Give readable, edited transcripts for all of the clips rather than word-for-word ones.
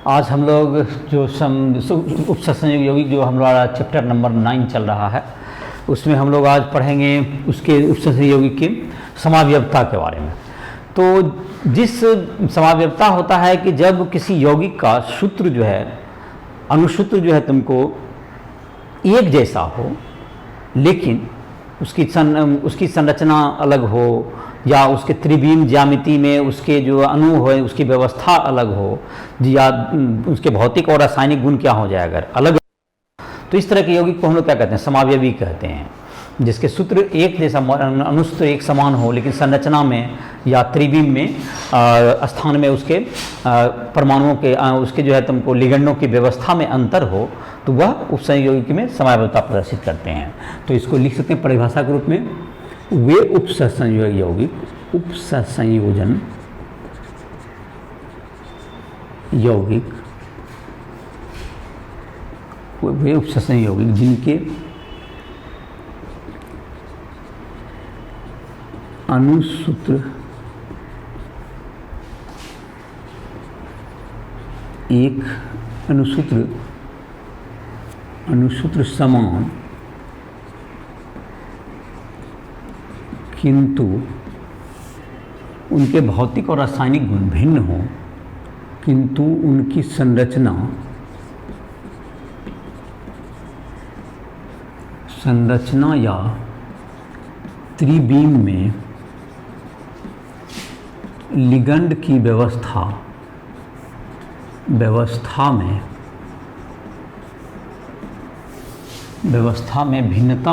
आज हम लोग जो उपसंयोग यौगिक जो हमारा चैप्टर नंबर 9 चल रहा है, उसमें हम लोग आज पढ़ेंगे उसके उपसंयोग यौगिक की समावयवता के बारे में। तो जिस समावयवता होता है कि जब किसी यौगिक का सूत्र जो है, अनुसूत्र जो है तुमको एक जैसा हो, लेकिन उसकी संरचना अलग हो, या उसके त्रिविम ज्यामिति में उसके जो अणु हो उसकी व्यवस्था अलग हो, या उसके भौतिक और रासायनिक गुण क्या हो जाए अगर अलग, तो इस तरह के यौगिक को हम लोग क्या कहते हैं, समावयवी कहते हैं। जिसके सूत्र एक जैसा, अनुसूत्र एक समान हो, लेकिन संरचना में या त्रिविम में स्थान में उसके परमाणुओं के उसके जो है तुमको लिगेंडों की व्यवस्था में अंतर हो, तो वह उपसंयोग यौगिक में समावयवता प्रदर्शित करते हैं। तो इसको लिख सकते हैं परिभाषा के रूप में, वे उपसंयोग यौगिक, उपसंयोजन यौगिक, वे उपसंयोग यौगिक जिनके अनुसूत्र एक अनुसूत्र समान किंतु उनके भौतिक और रासायनिक गुण भिन्न हों, किंतु उनकी संरचना या त्रिविम में लिगंड की व्यवस्था में भिन्नता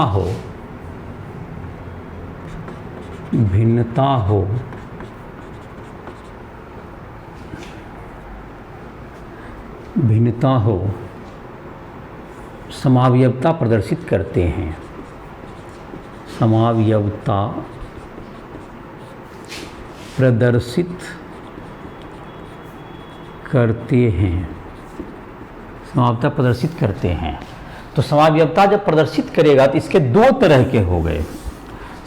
हो समावयवता प्रदर्शित करते हैं। समावयवता प्रदर्शित करते हैं। तो समावयवता जब प्रदर्शित करेगा तो इसके दो तरह के हो गए,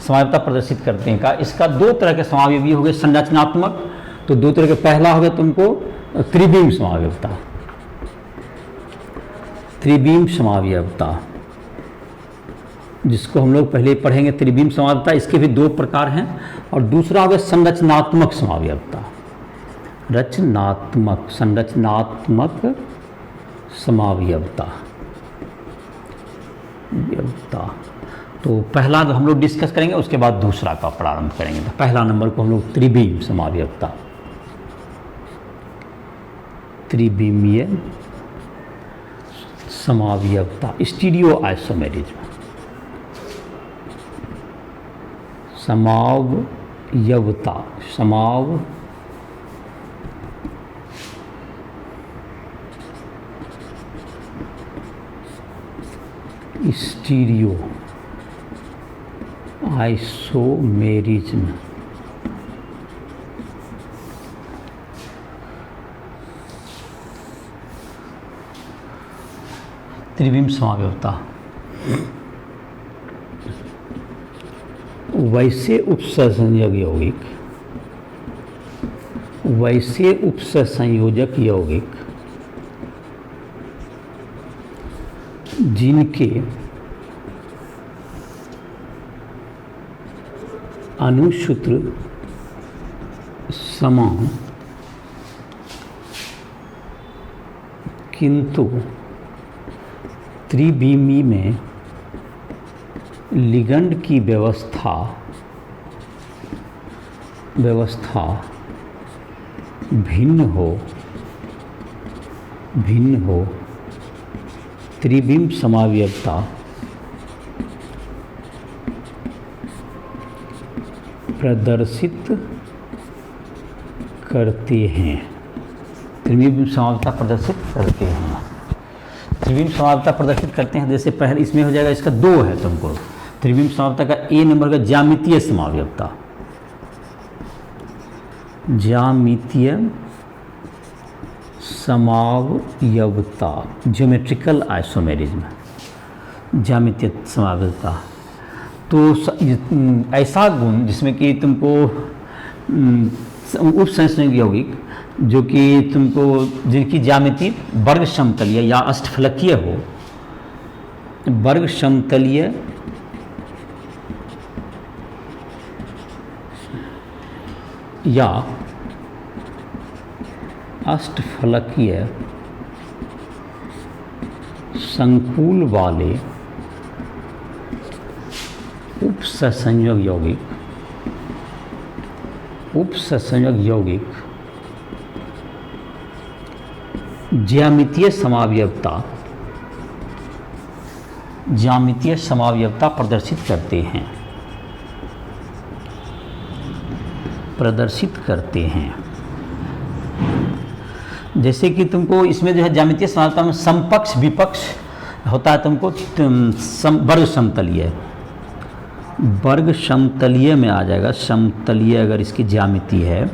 समावयवता प्रदर्शित करते हैं का इसका दो तरह के समावयवी हो गए संरचनात्मक। तो दो तरह के, पहला हो गया तुमको त्रिविम समावयवता, त्रिविम समावयवता जिसको हम लोग पहले पढ़ेंगे त्रिविम समावयवता। इसके भी दो प्रकार हैं। और दूसरा हो गया संरचनात्मक समावयवता, संरचनात्मक समावयवता। तो पहला हम लोग डिस्कस करेंगे, उसके बाद दूसरा का प्रारंभ करेंगे। तो पहला नंबर को हम लोग त्रिविम समावयवता, त्रिविमीय समावयवता, स्टीरियो आइसोमेरिज्म, समावयवता, स्टीरियो आइसोमेरिज्म। त्रिविम समावयवता वैसे उपसंयोजक यौगिक जिनके अनुसूत्र समान किंतु त्रिविमी में लिगंड की व्यवस्था भिन्न हो, त्रिविम समावयवता प्रदर्शित करते हैं। त्रिविम समावयवता प्रदर्शित करते हैं। त्रिविम समावयवता प्रदर्शित करते हैं। जैसे पहले इसमें हो जाएगा, इसका दो है तुमको त्रिविम समावयवता का। ए नंबर का ज्यामितीय समावयवता, ज्यामितीय समावयवता, ज्योमेट्रिकल आइसोमेरिज्म, ज्यामितीय समावयवता। तो ऐसा गुण जिसमें कि तुमको उपसंयोग यौगिक जो कि तुमको जिनकी ज्यामिति वर्ग समतलीय या अष्टफलकीय हो, वर्ग समतलीय या अष्टफलकीय संकुल वाले उपसंयोग यौगिक ज्यामितीय समावयवता प्रदर्शित करते हैं। जैसे कि तुमको इसमें जो है ज्यामितीय समावयवता में समपक्ष विपक्ष होता है, तुमको वर्ग समतलीय में आ जाएगा। समतलीय अगर इसकी ज्यामिति है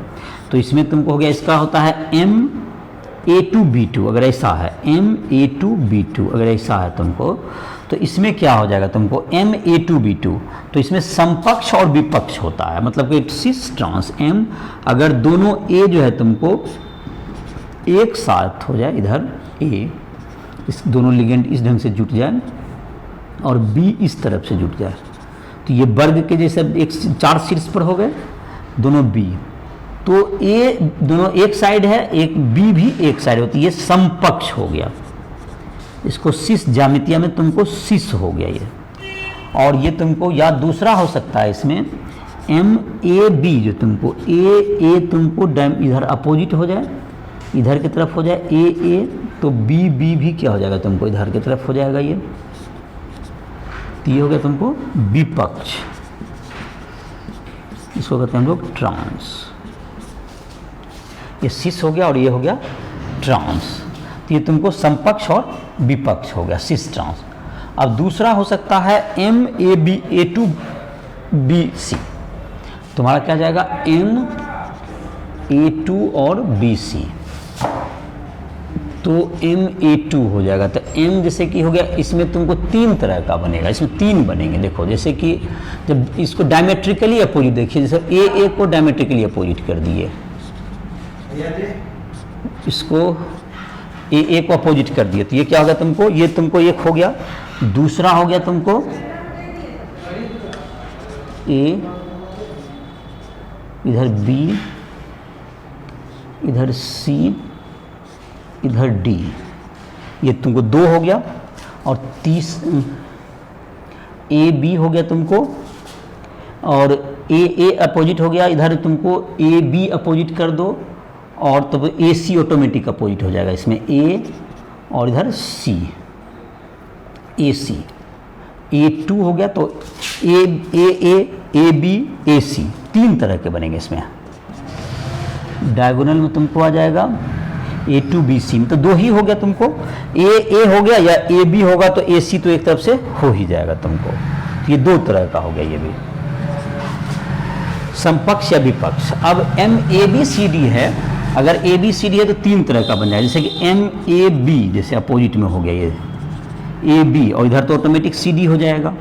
तो इसमें तुमको हो गया, इसका होता है MA2B2 अगर ऐसा है, MA2B2 अगर ऐसा है तुमको, तो इसमें क्या हो जाएगा तुमको MA2B2, तो इसमें समपक्ष और विपक्ष होता है, मतलब कि सिस ट्रांस M अगर दोनों A जो है तुमको एक साथ हो जाए, इधर A इस दोनों लिगेंड इस ढंग से जुट जाए और B इस तरफ से जुट जाए, तो ये वर्ग के जैसे एक 4 शीर्ष पर हो गए दोनों B, तो A दोनों एक साइड है, एक B भी एक साइड होती है, ये समपक्ष हो गया। इसको सिस ज्यामितीय में तुमको सिस हो गया ये। और ये तुमको या दूसरा हो सकता है इसमें MAB, जो तुमको A तुमको इधर अपोजिट हो जाए, इधर की तरफ हो जाए AA, तो B भी क्या हो जाएगा तुमको इधर की तरफ हो जाएगा ये, तो ये हो गया तुमको विपक्ष, इसको कहते हैं हम लोग ट्रांस। ये सिस हो गया और ये हो गया ट्रांस, तो ये तुमको समपक्ष और विपक्ष हो गया सिस ट्रांस। अब दूसरा हो सकता है MAB-A2BC, तुम्हारा क्या जाएगा MA2 और BC, तो MA2 हो जाएगा। तो M जैसे कि हो गया, इसमें तुमको 3 तरह का बनेगा, इसमें 3 बनेंगे। देखो जैसे कि जब इसको डायमेट्रिकली अपोजिट देखिए, जैसे AA को डायमेट्रिकली अपोजिट कर दिए, इसको AA को अपोजिट कर दिए, तो ये क्या होगा तुमको, ये तुमको एक हो गया। दूसरा हो गया तुमको A, इधर B, इधर C, इधर D, ये तुमको 2 हो गया। और AB हो गया तुमको, और AA अपोजिट हो गया, इधर तुमको AB अपोजिट कर दो, और तब AC ऑटोमेटिक अपोजिट हो जाएगा, इसमें A और इधर C, AC। A2 हो गया, तो AA, AB, AC 3 तरह के बनेंगे। इसमें डायगोनल में तुमको आ जाएगा A2BC में, तो 2 ही हो गया तुमको, AA हो गया या AB होगा तो AC तो एक तरफ से हो ही जाएगा तुमको, तो ये 2 तरह का हो गया ये भी, समपक्ष या विपक्ष। अब MABCD है, अगर ABCD है तो 3 तरह का बन जाएगा, जैसे कि MAB जैसे अपोजिट में हो गया ये AB, और इधर तो ऑटोमेटिक CD हो जाएगा,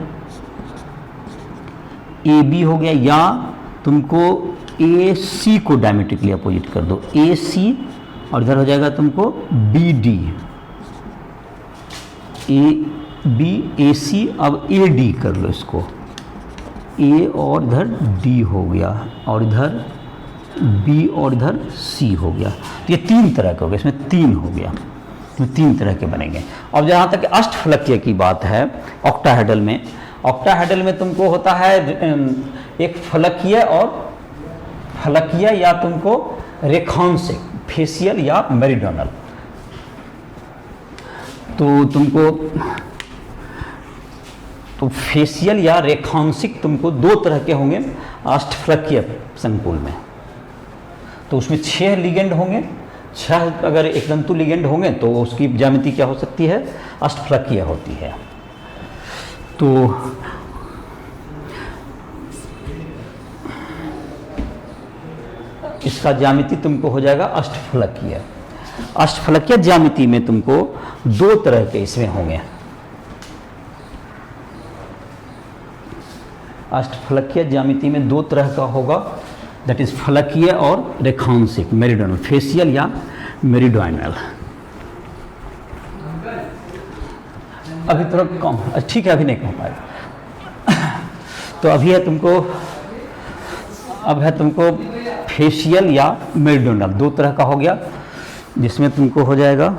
AB हो गया, या तुमको AC को डायमेट्रिकली अपोजिट कर दो, AC, और इधर हो जाएगा तुमको BD, AB AC, अब AD कर लो इसको, A और इधर D हो गया, और इधर B और इधर C हो गया, तो ये 3 तरह के हो गए, इसमें 3 हो गया, इसमें 3 तरह के बनेंगे। अब जहाँ तक अष्टफलकीय की बात है, ऑक्टाहेड्रल में तुमको होता है एक फलकीय और फलकीय या तुमको रेखांशिक, फेसियल या मेरिडोनल। तो तुमको तो फेसियल या रेखांशिक तुमको 2 तरह के होंगे अष्टफलकीय संकुल में, तो उसमें 6 लिगेंड होंगे, 6 अगर एक तंतु लिगेंड होंगे तो उसकी ज्यामिति क्या हो सकती है, अष्टफलकीय होती है। तो इसका ज्यामिति तुमको हो जाएगा अष्टफलकीय। अष्टफलकीय ज्यामिति में तुमको 2 तरह के इसमें होंगे, अष्टफलकीय ज्यामिति में 2 तरह का होगा, दैट इज फलकीय और रेखांशिक, मेरिडोनल, फेशियल या मेरिडोनल। अभी थोड़ा कम, ठीक है, अभी नहीं कह पाएगा। तो अभी है तुमको, अब है तुमको फेशियल या मेरिडोनल, दो तरह का हो गया, जिसमें तुमको हो जाएगा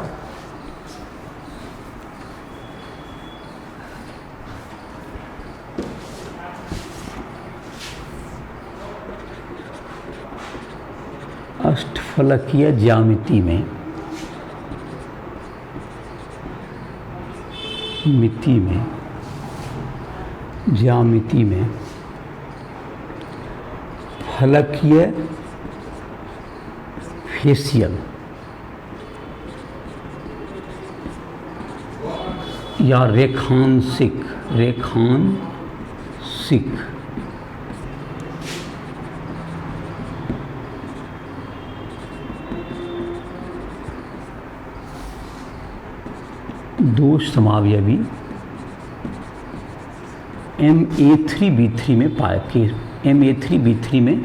अष्टफलकीय ज्यामिति में, ज्यामिति में फलकीय, फेशियल या रेखांशिक दो समावयवी MA3B3 में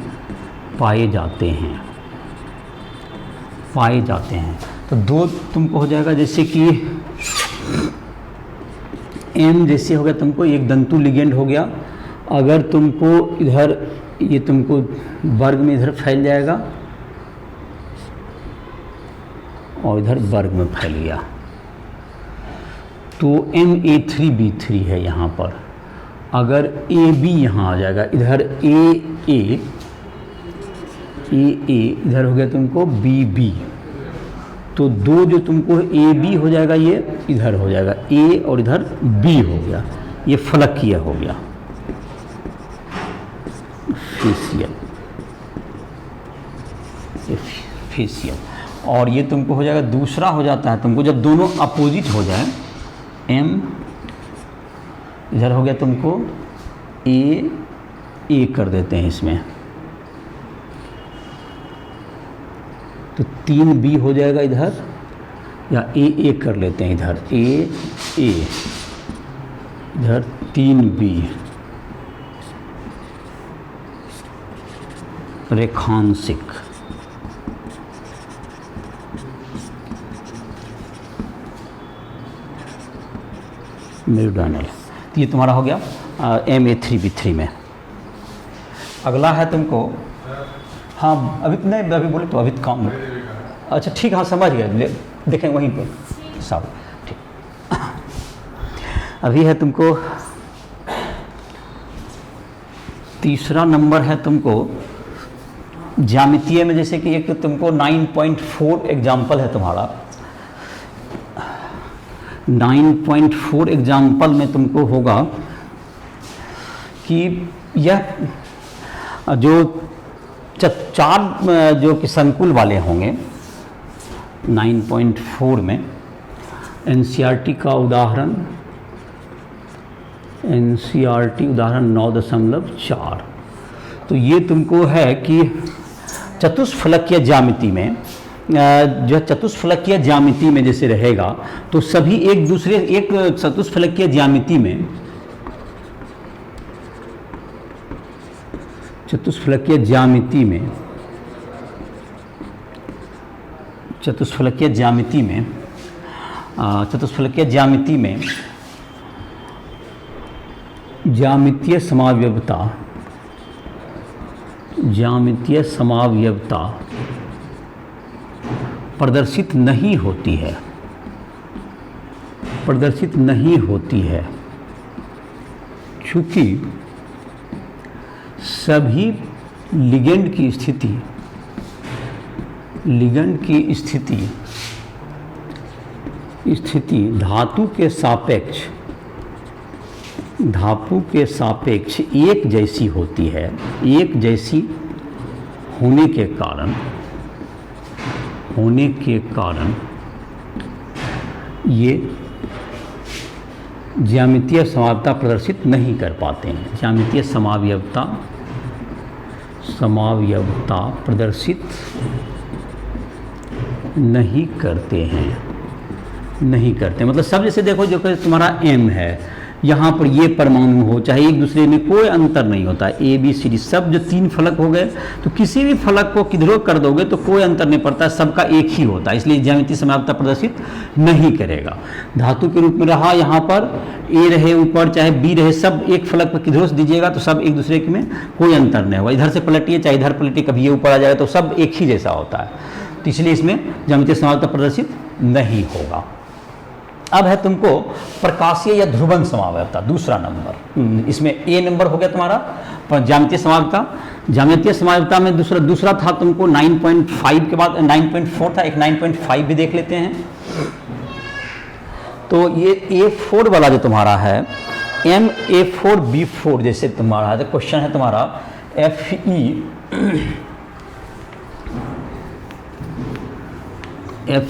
पाए जाते हैं। तो दो तुमको हो जाएगा, जैसे कि M जैसे हो गया तुमको एक दंतु लिगेंड हो गया, अगर तुमको इधर ये तुमको वर्ग में इधर फैल जाएगा और इधर वर्ग में फैल गया, तो MA3B3 है यहाँ पर। अगर AB यहाँ आ जाएगा, इधर AA इधर हो गया तुमको BB, तो दो जो तुमको AB हो जाएगा ये इधर हो जाएगा A और इधर B हो गया, ये फलकीय हो गया, फेशियल। और ये तुमको हो जाएगा, दूसरा हो जाता है तुमको जब दोनों अपोजिट हो जाए, M इधर हो गया तुमको A कर देते हैं इसमें, तो 3B हो जाएगा इधर, या A कर लेते हैं इधर A इधर 3B, रेखांशिक। मेरिडोनल, तो ये तुम्हारा हो गया MA3B3 में। अगला है तुमको, हाँ अभी नहीं, अभी बोले तो अभी काम, अच्छा ठीक, हाँ समझ गए, देखें वहीं पे सब ठीक। अभी है तुमको तीसरा नंबर है तुमको ज्यामितीय में, जैसे कि एक तुमको 9.4 एग्जाम्पल है तुम्हारा, 9.4 एग्जाम्पल में तुमको होगा कि यह जो चार जो कि संकुल वाले होंगे 9.4 में, NCERT का उदाहरण, NCERT उदाहरण 9.4। तो ये तुमको है कि चतुष्फलकीय ज्यामिति में, जो चतुष्फलकीय ज्यामिति में जैसे रहेगा, तो सभी एक दूसरे, एक चतुष्फलकीय ज्यामिति में, चतुष्फलकीय ज्यामिति में ज्यामितीय समावयवता प्रदर्शित नहीं होती है, चूँकि सभी लिगेंड की स्थिति धातु के सापेक्ष एक जैसी होती है। एक जैसी होने के कारण ये ज्यामितीय समावयवता प्रदर्शित नहीं कर पाते हैं। ज्यामितीय समावयवता प्रदर्शित नहीं करते, मतलब सब, जैसे देखो जो कि तुम्हारा M है, यहाँ पर ये परमाणु हो, चाहे एक दूसरे में कोई अंतर नहीं होता है। ए बी सी डी सब जो 3 फलक हो गए, तो किसी भी फलक को किधरों कर दोगे तो कोई अंतर नहीं पड़ता, सबका एक ही होता है, इसलिए ज्यामितीय समावयवता प्रदर्शित नहीं करेगा। धातु के रूप में रहा, यहाँ पर ए रहे ऊपर चाहे बी रहे, सब एक फलक पर किधरों से दीजिएगा तो सब एक दूसरे में कोई अंतर नहीं होगा। इधर से पलटिए चाहे इधर पलटिए, कभी ये ऊपर आ जाएगा तो सब एक ही जैसा होता है, तो इसलिए इसमें ज्यामितीय समावयवता प्रदर्शित नहीं होगा। अब है तुमको प्रकाशीय या ध्रुवन समावयवता, दूसरा नंबर। इसमें ए नंबर हो गया तुम्हारा पर ज्यामितीय समावयवता। ज्यामितीय समावयवता में दूसरा था तुमको 9.5 के बाद 9.4 था, एक 9.5 भी देख लेते हैं। तो ये A4 वाला जो तुम्हारा है MA4B4, जैसे तुम्हारा क्वेश्चन है तुम्हारा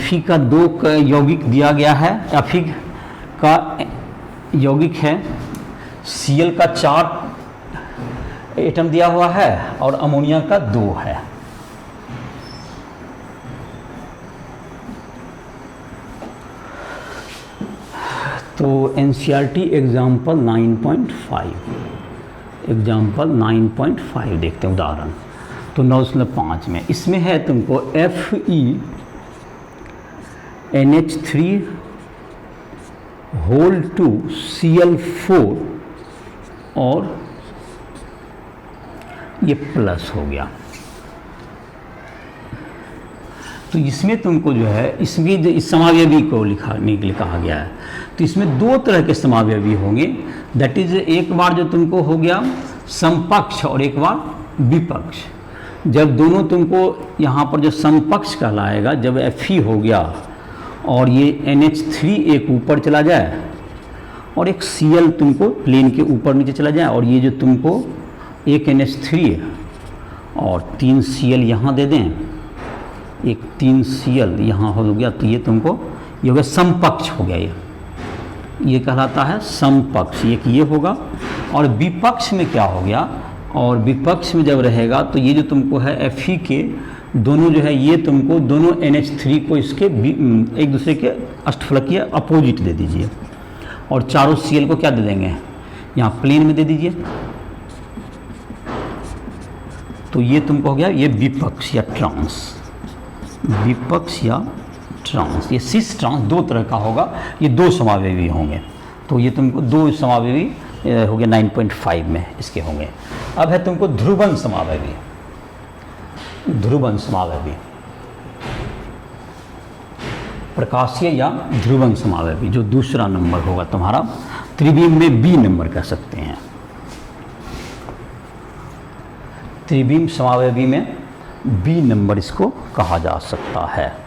Fe का 2 यौगिक दिया गया है। Fe का यौगिक है, Cl का 4 एटम दिया हुआ है और अमोनिया का 2 है। तो NCERT एग्जाम्पल 9.5 देखते हैं उदाहरण। तो 9.5 में इसमें है तुमको FeNH3 और ये प्लस हो गया। तो इसमें तुमको जो है, इसमें जो इस समावयवी को लिखाने के लिए कहा गया है, तो इसमें 2 तरह के समावयवी होंगे। दैट इज, एक बार जो तुमको हो गया समपक्ष और एक बार विपक्ष। जब दोनों तुमको यहाँ पर जो समपक्ष कहलाएगा, जब Fe हो गया और ये NH3 एक ऊपर चला जाए और एक Cl तुमको प्लेन के ऊपर नीचे चला जाए, और ये जो तुमको एक NH3 और 3 Cl यहाँ दे दें, एक 3 Cl यहाँ हो गया, तो ये तुमको ये हो गया समपक्ष हो गया। ये कहलाता है समपक्ष। एक ये होगा। और विपक्ष में क्या हो गया, और विपक्ष में जब रहेगा तो ये जो तुमको है Fe के दोनों जो है, ये तुमको दोनों NH3 को इसके एक दूसरे के अष्टफलकीय अपोजिट दे दीजिए, और चारों Cl को क्या दे देंगे, यहाँ प्लेन में दे दीजिए। तो ये तुमको हो गया ये विपक्ष या ट्रांस, विपक्ष या ट्रांस। ये सिस ट्रांस 2 तरह का होगा, ये 2 समावयवी होंगे। तो ये तुमको 2 समावयवी हो गया 9.5 में इसके होंगे। अब है तुमको ध्रुवन समावयवी। ध्रुवन समावयवी, प्रकाशीय या ध्रुवन समावयवी, जो दूसरा नंबर होगा तुम्हारा, त्रिविम में B नंबर कह सकते हैं। त्रिविम समावयवी में B नंबर इसको कहा जा सकता है।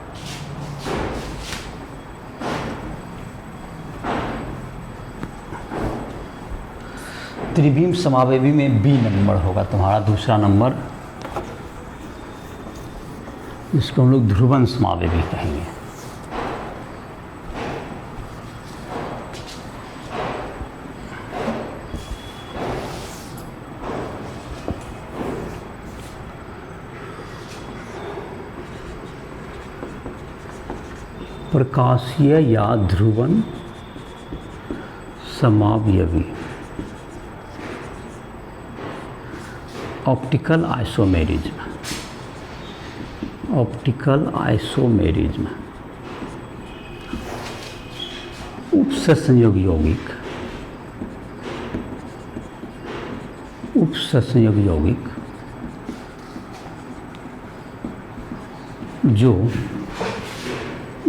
त्रिविम समावयवी में B नंबर होगा तुम्हारा दूसरा नंबर, इसको हम लोग ध्रुवन समावयवी कहेंगे। प्रकाशीय या ध्रुवन समावयवी, ऑप्टिकल आइसोमेरिज्म। ऑप्टिकल आइसोमेरिज्म, उपसंयोग यौगिक, उपसंयोग यौगिक जो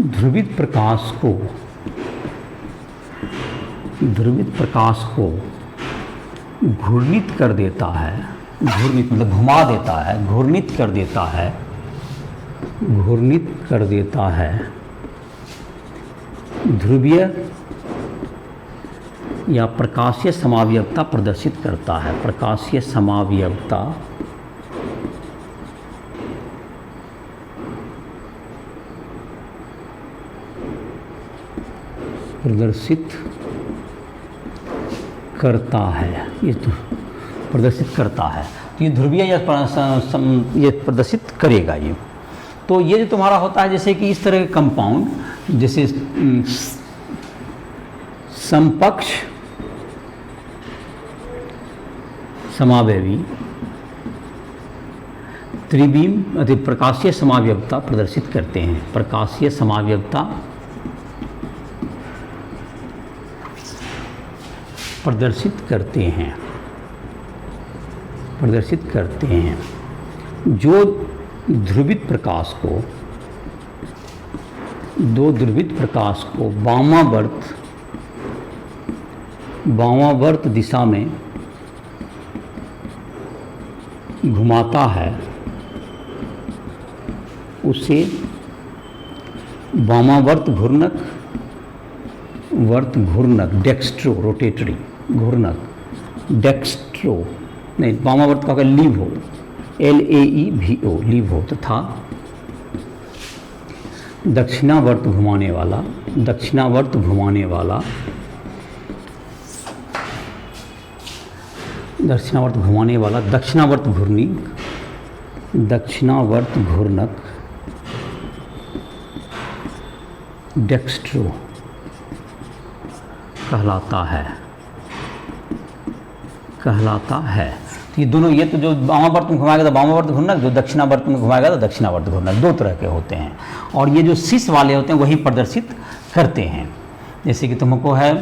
ध्रुवित प्रकाश को घूर्णित कर देता है, घूर्णित मतलब घुमा देता है, घूर्णित कर देता है, घूर्णित कर देता है, ध्रुवीय या प्रकाशीय समावयवता प्रदर्शित करता है। प्रकाशीय समावयवता प्रदर्शित करता है, ये तो प्रदर्शित करता है, तो ये ध्रुवीय या ये प्रदर्शित करेगा ये। तो ये जो तुम्हारा होता है, जैसे कि इस तरह के कंपाउंड, जैसे समपक्ष समावयवी त्रिविम अति प्रकाशीय समावयवता प्रदर्शित करते हैं। प्रकाशीय समावयवता प्रदर्शित करते हैं, प्रदर्शित करते हैं, जो ध्रुवित प्रकाश को, दो ध्रुवित प्रकाश को वामावर्त दिशा में घुमाता है, उसे वामावर्त घूर्णक, वर्त घूर्णक, डेक्स्ट्रो रोटेटरी घूर्णक, डेक्स्ट्रो नहीं, वामावर्त का लीव हो, LAEVO लीव हो, तथा दक्षिणावर्त घुमाने वाला, दक्षिणावर्त घुमाने वाला, दक्षिणावर्त घुमाने वाला दक्षिणावर्त घूर्णक, दक्षिणावर्त घूर्णक डेक्स्ट्रो कहलाता है, कहलाता है। ये दोनों, ये तो जो वामावर्त में घुमाएगा तो वामावर्त घूर्णक, जो दक्षिणावर्त में घुमाएगा तो दक्षिणावर्त घूर्णक, दो तरह के होते हैं। और ये जो शीश वाले होते हैं वही प्रदर्शित करते हैं। जैसे कि तुमको है,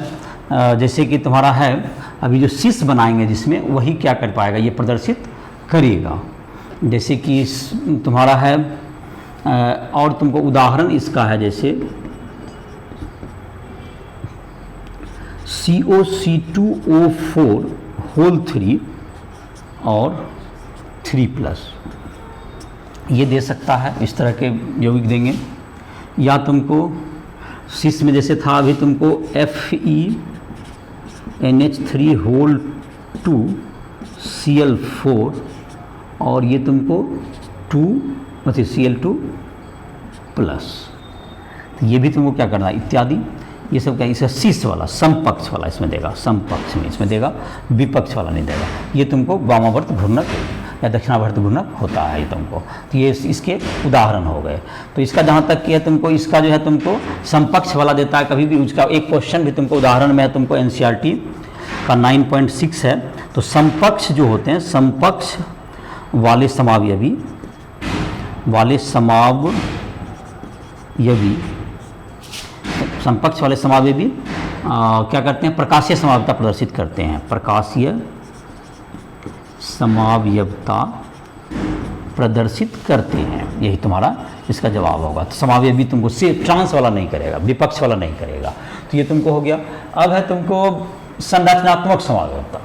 जैसे कि तुम्हारा है अभी जो शीश बनाएंगे जिसमें, वही क्या कर पाएगा, ये प्रदर्शित करेगा। जैसे कि तुम्हारा है, और तुमको उदाहरण इसका है, जैसे COC2O4 होल 3 और 3+, ये दे सकता है, इस तरह के यौगिक देंगे। या तुमको शीश में जैसे था अभी तुमको FeNH3 होल 2 Cl4 और ये तुमको 2 Cl2+, तो ये भी तुमको क्या करना है इत्यादि। ये सब क्या, इसे शीश वाला समपक्ष वाला इसमें देगा, समपक्ष में इसमें देगा, विपक्ष वाला नहीं देगा। ये तुमको वामावर्त घूर्णक या दक्षिणावर्त घूर्णक होता है ये तुमको। तो ये इसके उदाहरण हो गए। तो इसका जहाँ तक कि है तुमको, इसका जो है तुमको समपक्ष वाला देता है कभी भी। उसका एक क्वेश्चन भी तुमको उदाहरण में है, तुमको NCERT का 9.6 है। तो समपक्ष जो होते हैं, समपक्ष वाले समावयवी, वाले समावयवी, समपक्ष वाले समावयवी क्या करते हैं, प्रकाशीय समावयवता प्रदर्शित करते हैं। प्रकाशीय समावयवता प्रदर्शित करते हैं, यही तुम्हारा इसका जवाब होगा। तो समावयवी तुमको से ट्रांस वाला नहीं करेगा, विपक्ष वाला नहीं करेगा। तो ये तुमको हो गया। अब है तुमको संरचनात्मक समावयवता,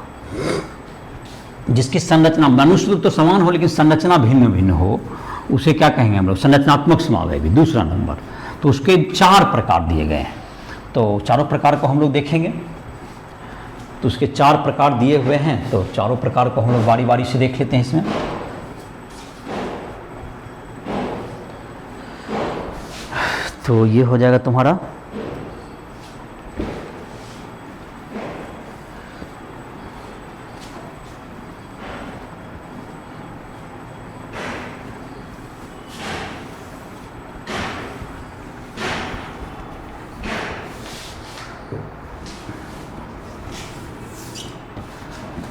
जिसकी संरचना मनुष्य तो समान हो लेकिन संरचना भिन्न भिन्न हो, उसे क्या कहेंगे हम लोग, संरचनात्मक समावयवी, दूसरा नंबर। तो उसके 4 प्रकार दिए गए हैं। तो चारों प्रकार को हम लोग देखेंगे। तो उसके 4 प्रकार दिए हुए हैं, तो चारों प्रकार को हम लोग बारी बारी से देख लेते हैं इसमें। तो ये हो जाएगा तुम्हारा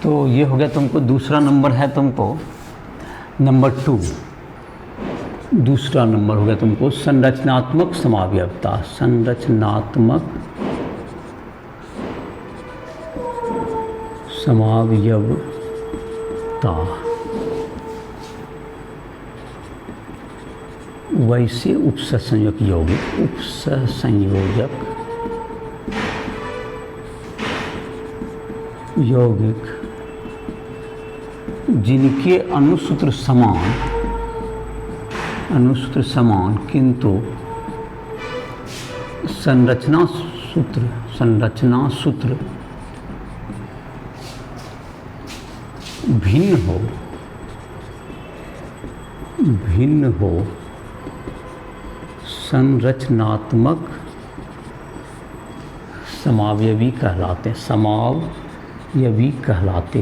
तो ये हो गया तुमको। दूसरा नंबर है तुमको नंबर 2, दूसरा नंबर हो गया तुमको संरचनात्मक समावयवता। संरचनात्मक समावयवता वैसे उपसंयोजक यौगिक, उपसंयोजक यौगिक जिनके अणुसूत्र समान किंतु संरचना सूत्र भिन्न हो संरचनात्मक समावयवी कहलाते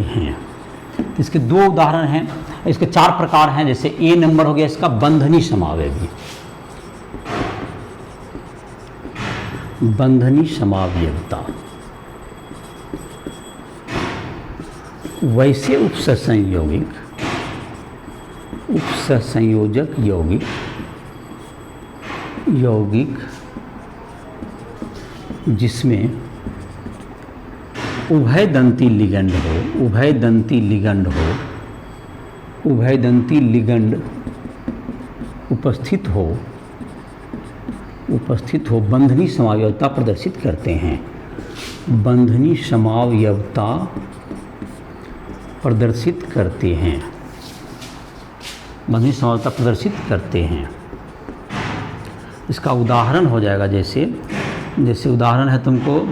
हैं। इसके 2 उदाहरण हैं, इसके 4 प्रकार हैं। जैसे A नंबर हो गया इसका बंधनी समावयवी, बंधनी समावयवता। वैसे उपसंयोगिक उपसंयोजक यौगिक जिसमें उभयदंती लिगंड उपस्थित हो बंधनी समावयवता प्रदर्शित करते हैं। बंधनी समावयवता प्रदर्शित करते हैं। इसका उदाहरण हो जाएगा जैसे उदाहरण है तुमको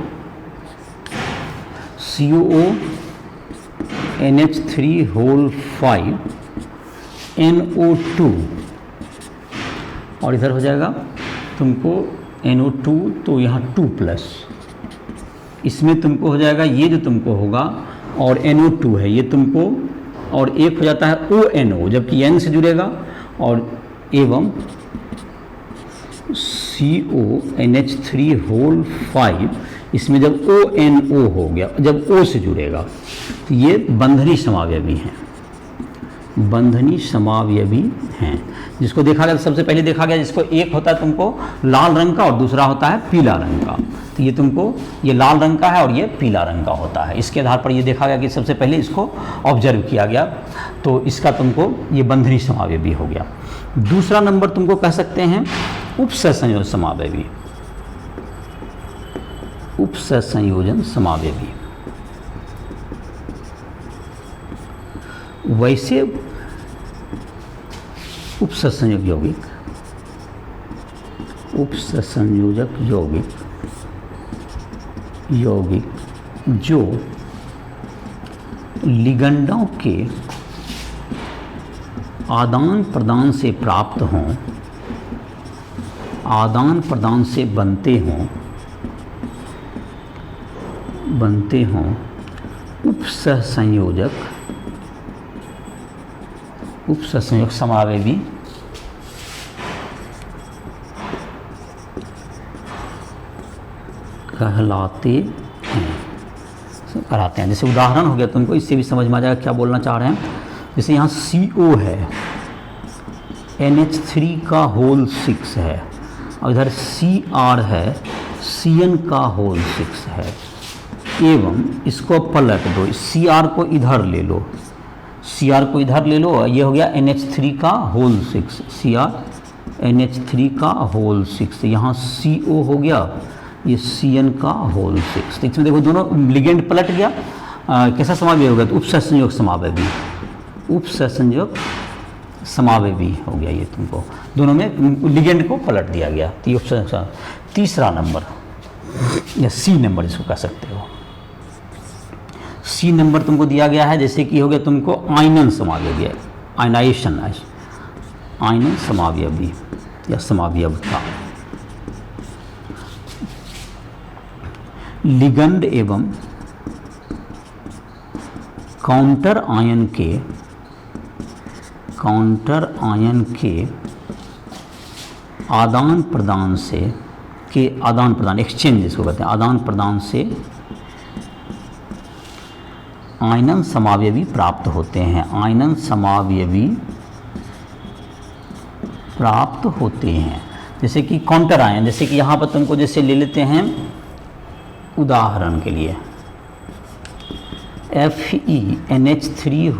COONH3 NO2 और इधर हो जाएगा तुमको NO2, तो यहाँ 2+, इसमें तुमको हो जाएगा ये जो तुमको होगा, और NO2 है ये तुमको, और एक हो जाता है ONO जबकि N से जुड़ेगा, और एवं CONH3 इसमें जब ONO हो गया, जब O से जुड़ेगा तो ये बंधनी समावयवी हैं। जिसको देखा गया सबसे पहले देखा गया, जिसको एक होता है तुमको लाल रंग का और दूसरा होता है पीला रंग का, तो ये तुमको ये लाल रंग का है और ये पीला रंग का होता है। इसके आधार पर ये देखा गया कि सबसे पहले इसको ऑब्जर्व किया गया, तो इसका तुमको ये बंधनी समावयवी हो गया। दूसरा नंबर तुमको कह सकते हैं उपसंयोजन समावयवी। वैसे उपसंयोजक यौगिक जो लिगंडों के आदान प्रदान से प्राप्त हों, आदान प्रदान से बनते हों उपसंयोजक समावयवी कहलाते हैं। जैसे उदाहरण हो गया तुमको, इससे भी समझ में आ जाएगा क्या बोलना चाह रहे हैं। जैसे यहाँ CO है, NH3 का होल 6 है, और इधर CR है, CN का होल 6 है, एवं इसको पलट दो, CR को इधर ले लो, ये हो गया NH3 का होल 6, CR NH3 का होल 6, यहाँ CO हो गया, ये CN का होल 6। तो इसमें देखो दोनों लिगेंड पलट गया, कैसा समावयवी हो गया, तो उपसंयोजक समावयवी हो गया। ये तुमको दोनों में लिगेंड को पलट दिया गया, तो ये तीसरा नंबर या C नंबर इसको कह सकते हो। C नंबर तुमको दिया गया है, जैसे कि हो गया तुमको आयनन समावयवी, आयनन समावयवी या समावयवता। लिगंड एवं काउंटर आयन के आदान प्रदान एक्सचेंज जिसको कहते हैं, आदान प्रदान से आयनन समावयवी प्राप्त होते हैं, जैसे कि काउंटर आयन, जैसे कि यहाँ पर तुमको जैसे ले लेते हैं उदाहरण के लिए FeNH3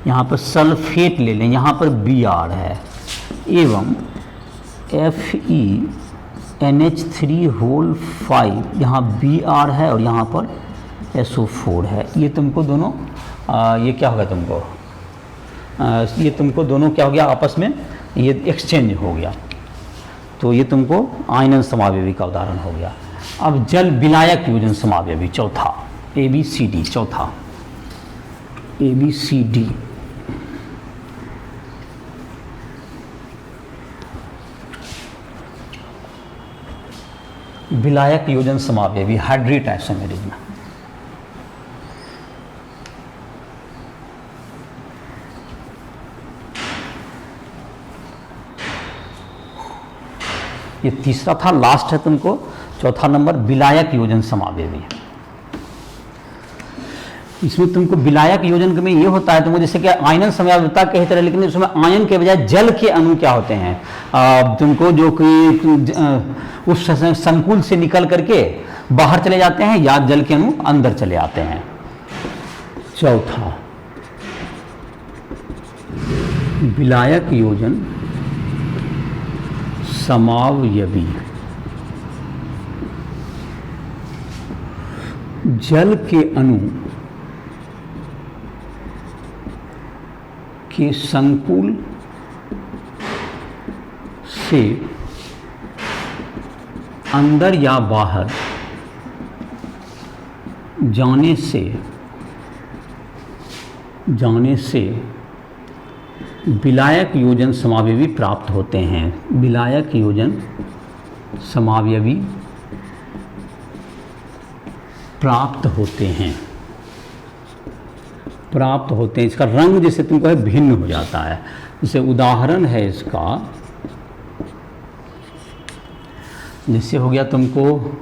यहाँ पर सल्फेट ले लें, यहाँ पर Br है, एवं FeNH3 यहाँ Br है और यहाँ पर SO4 है। ये तुमको दोनों ये क्या होगा तुमको, ये तुमको दोनों क्या हो गया आपस में ये एक्सचेंज हो गया, तो ये तुमको आयनन समावयवी का उदाहरण हो गया। अब जल विलायक योजन समावयवी चौथा, ABCD चौथा, ABCD विलायक योजन समावयवी हाइड्रेट आइसोमेरिज में। ये तीसरा था, लास्ट है तुमको चौथा नंबर विलायक योजन समावयवी। इसमें तुमको विलायक योजन में ये होता है तुमको जैसे कि आयनन समयावता कही तरह, लेकिन उसमें आयन के बजाय जल के अणु क्या होते हैं तुमको जो कि उस संकुल से निकल करके बाहर चले जाते हैं या जल के अणु अंदर चले आते हैं। चौथा, विलायक योजन समावयवी। जल के अणु के संकुल से अंदर या बाहर जाने से विलायक योजन समावयवी प्राप्त होते हैं। विलायक योजन समावयवी प्राप्त होते हैं। इसका रंग जैसे तुमको है भिन्न हो जाता है। जैसे उदाहरण है इसका, जैसे हो गया तुमको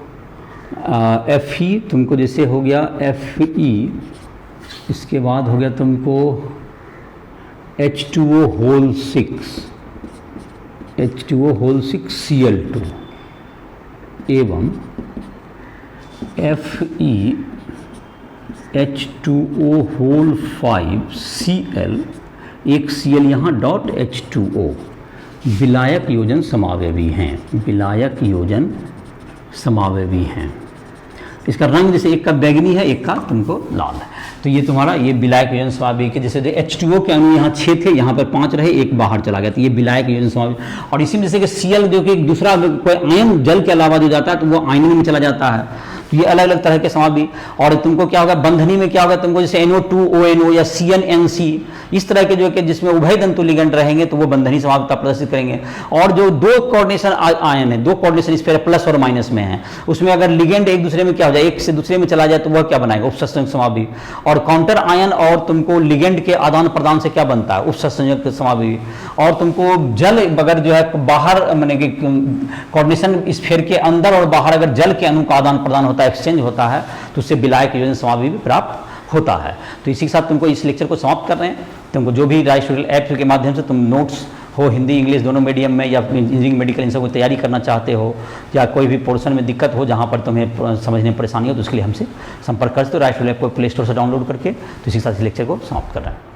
Fe, तुमको जैसे हो गया Fe, इसके बाद हो गया तुमको H2O होल 6 Cl2 एवं Fe H2O होल 5 Cl, एक Cl यहाँ डॉट H2O। विलायक योजन समावयवी हैं। विलायक योजन समावयवी हैं। इसका रंग जैसे एक का बैगनी है, एक का तुमको लाल है। तो ये तुम्हारा ये विलायक योजन समावयवी के जैसे H2O के अणु यहाँ 6 थे, यहाँ पर 5 रहे, एक बाहर चला गया, तो ये विलायक योजन समावयवी। और इसी में जैसे कि Cl जो कि एक दूसरा कोई आयन जल के अलावा जो जाता है तो वो आयन में चला जाता है। तो ये अलग अलग तरह के समावयवी। और तुमको क्या होगा बंधनी में, क्या होगा तुमको जैसे NO2ONO या CNNC, इस तरह के जो कि जिसमें उभय तंतु लिगेंड रहेंगे तो वो बंधनी समावयवता प्रदर्शित करेंगे। और जो दो कोऑर्डिनेशन आयन है, दो कोऑर्डिनेशन स्फीयर प्लस और माइनस में है, उसमें अगर लिगेंड एक दूसरे में क्या हो जाए, एक से दूसरे में चला जाए तो वह क्या बनाएगा, उपसंयोजक समावयवी। और काउंटर आयन और तुमको लिगेंड के आदान प्रदान से क्या बनता है, उपसंयोजक समावयवी। और तुमको जल अगर जो है बाहर माने कि कोऑर्डिनेशन स्फीयर के अंदर और बाहर अगर जल के अणु का आदान प्रदान होता है, एक्सचेंज होता है, तो उससे विलायक योजन समावयवी प्राप्त होता है। तो इसी के साथ तुमको इस लेक्चर को समाप्त कर रहे हैं। तुमको जो भी राइट स्टूडेंट ऐप के माध्यम से तुम नोट्स हो हिंदी इंग्लिश दोनों मीडियम में या इंजीनियरिंग मेडिकल इन सब को तैयारी करना चाहते हो, या कोई भी पोर्शन में दिक्कत हो जहाँ पर तुम्हें समझने में परेशानी हो, तो उसके लिए हमसे संपर्क कर सकते हो राइट स्टूडेंट ऐप को प्ले स्टोर से डाउनलोड करके। तो इसी के साथ इस लेक्चर को समाप्त कर रहे हैं।